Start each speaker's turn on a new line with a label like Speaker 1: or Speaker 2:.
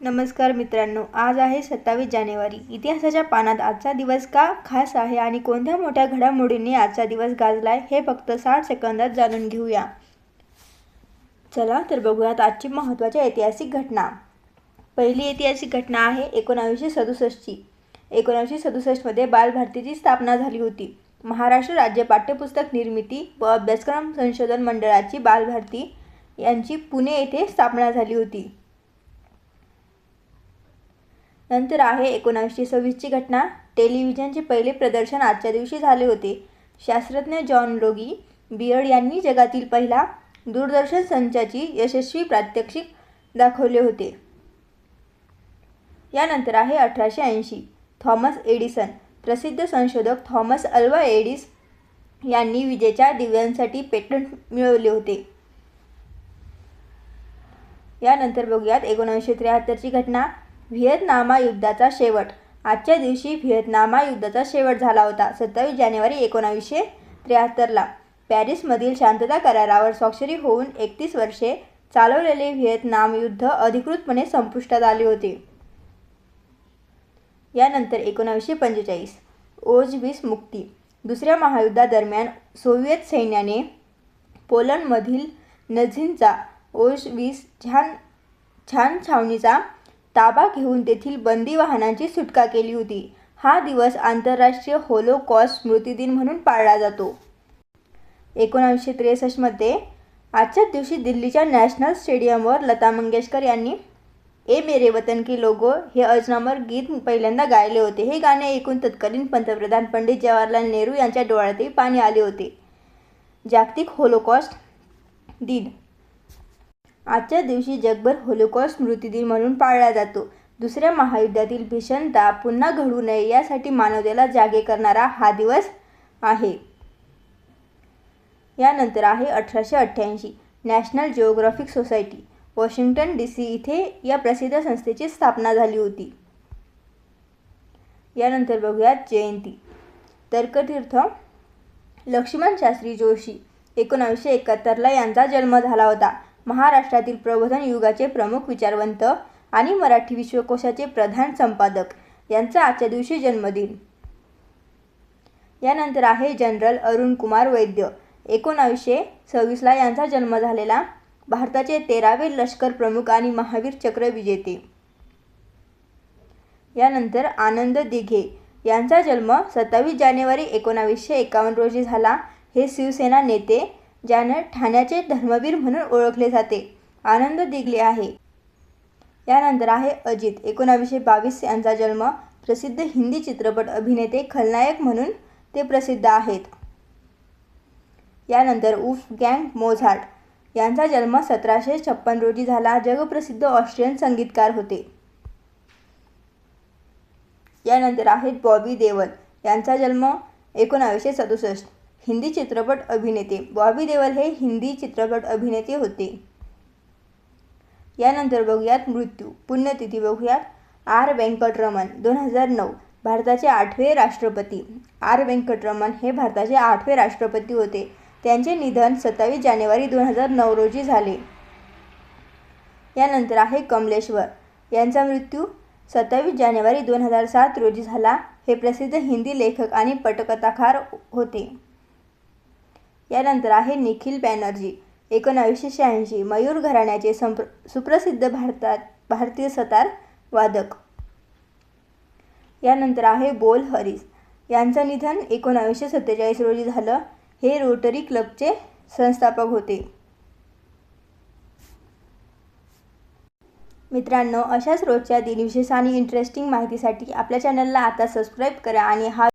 Speaker 1: नमस्कार मित्रांनो, आज आहे 27 जानेवारी. इतिहासाच्या पानात आजचा दिवस का खास आहे आणि कोणत्या मोठ्या घडामोडींनी आजचा दिवस गाजलाय हे फक्त 60 सेकंदात जाणून घेऊया. चला तर बघूयात आजची महत्त्वाची ऐतिहासिक घटना. पहिली ऐतिहासिक घटना आहे 1967ची. 1967मध्ये बालभारतीची स्थापना झाली होती. महाराष्ट्र राज्य पाठ्यपुस्तक निर्मिती व अभ्यासक्रम संशोधन मंडळाची बालभारती यांची पुणे येथे स्थापना झाली होती. नंतर आहे 1926ची घटना. टेलिव्हिजनचे पहिले प्रदर्शन आजच्या दिवशी झाले होते. शास्त्रज्ञ जॉन लोगी बियर्ड यांनी जगातील पहिला दूरदर्शन संचाची यशस्वी प्रात्यक्षिक दाखवले होते. यानंतर आहे 1880. Thomas Edison. प्रसिद्ध संशोधक थॉमस अल्वा एडिसन यांनी विजेच्या दिव्यांसाठी पेटंट मिळवले होते. यानंतर बघूयात 1973ची घटना. व्हिएतनाम युद्धाचा शेवट. आजच्या दिवशी व्हिएतनाम युद्धाचा शेवट झाला होता. 27 जानेवारी 1973ला पॅरिसमधील शांतता करारावर स्वाक्षरी होऊन 31 वर्षे चालवलेले व्हिएतनाम युद्ध अधिकृतपणे संपुष्टात आले होते. यानंतर 1945. ओजवीस मुक्ती. दुसऱ्या महायुद्धादरम्यान सोव्हिएत सैन्याने पोलंडमधील नझींचा ओजवीस छान छावणीचा ताबा घेऊन तेथील बंदी वाहनांची सुटका केली होती. हा दिवस आंतरराष्ट्रीय होलोकॉस्ट स्मृती दिन म्हणून पाळला जातो. 1963मध्ये आजच्याच दिवशी दिल्लीच्या नॅशनल स्टेडियमवर लता मंगेशकर यांनी ए मेरे वतन के लोगो हे अजरामर गीत पहिल्यांदा गायले होते. हे गाणे ऐकून तत्कालीन पंतप्रधान पंडित जवाहरलाल नेहरू यांच्या डोळ्यातही पाणी आले होते. जागतिक होलोकॉस्ट दिन. आजच्या दिवशी जगभर होलोकॉस्ट स्मृती दिन म्हणून पाळला जातो. दुसऱ्या महायुद्धातील भीषणता पुन्हा घडू नये यासाठी मानवतेला जागे करणारा हा दिवस आहे. यानंतर आहे 1888. National geographic society. Washington DC इथे या प्रसिद्ध संस्थेची स्थापना झाली होती. यानंतर बघूयात जयंती. तर्कतीर्थ लक्ष्मण शास्त्री जोशी. 1971ला यांचा जन्म झाला होता. महाराष्ट्रातील प्रबोधन युगाचे प्रमुख विचारवंत आणि मराठी विश्वकोशाचे प्रधान संपादक यांचा आजच्या दिवशी जन्मदिन. यानंतर आहे जनरल अरुण कुमार वैद्य. 1926ला यांचा जन्म झालेला. भारताचे 13वे लष्कर प्रमुख आणि महावीर चक्र विजेते. यानंतर आनंद दिघे यांचा जन्म 27 जानेवारी 1951 रोजी झाला. हे शिवसेना नेते ज्याने ठाण्याचे धर्मवीर म्हणून ओळखले जाते. आनंद दिघे आहे. यानंतर आहे अजित. 1922 यांचा जन्म. प्रसिद्ध हिंदी चित्रपट अभिनेते खलनायक म्हणून ते प्रसिद्ध आहेत. यानंतर वुल्फगँग मोझार्ट यांचा जन्म 1756 रोजी झाला. जगप्रसिद्ध ऑस्ट्रियन संगीतकार होते. यानंतर आहेत बॉबी देओल. यांचा जन्म 1967. हिंदी चित्रपट अभिनेते. बॉबी देओल हे हिंदी चित्रपट अभिनेते होते. यानंतर बघूयात मृत्यू. पुण्यतिथी बघूयात. आर व्यंकटरमण. 2009 भारताचे 8वे राष्ट्रपती. आर व्यंकटरमण हे भारताचे 8वे राष्ट्रपती होते. त्यांचे निधन 27 जानेवारी 2009 रोजी झाले. यानंतर आहे कमलेश्वर. यांचा मृत्यू 27 जानेवारी 2007 रोजी झाला. हे प्रसिद्ध हिंदी लेखक आणि पटकथाकार होते. यानंतर आहे निखिल बॅनर्जी. 1986 मयूर घराण्याचे सुप्रसिद्ध भारतीय सतार वादक. यानंतर आहे बोल हरीस. यांचं निधन 1947 रोजी झालं. हे रोटरी क्लबचे संस्थापक होते. मित्रांनो, अशाच रोजच्या दिनविशेष आणि इंटरेस्टिंग माहितीसाठी आपल्या चॅनलला आता सबस्क्राईब करा आणि हा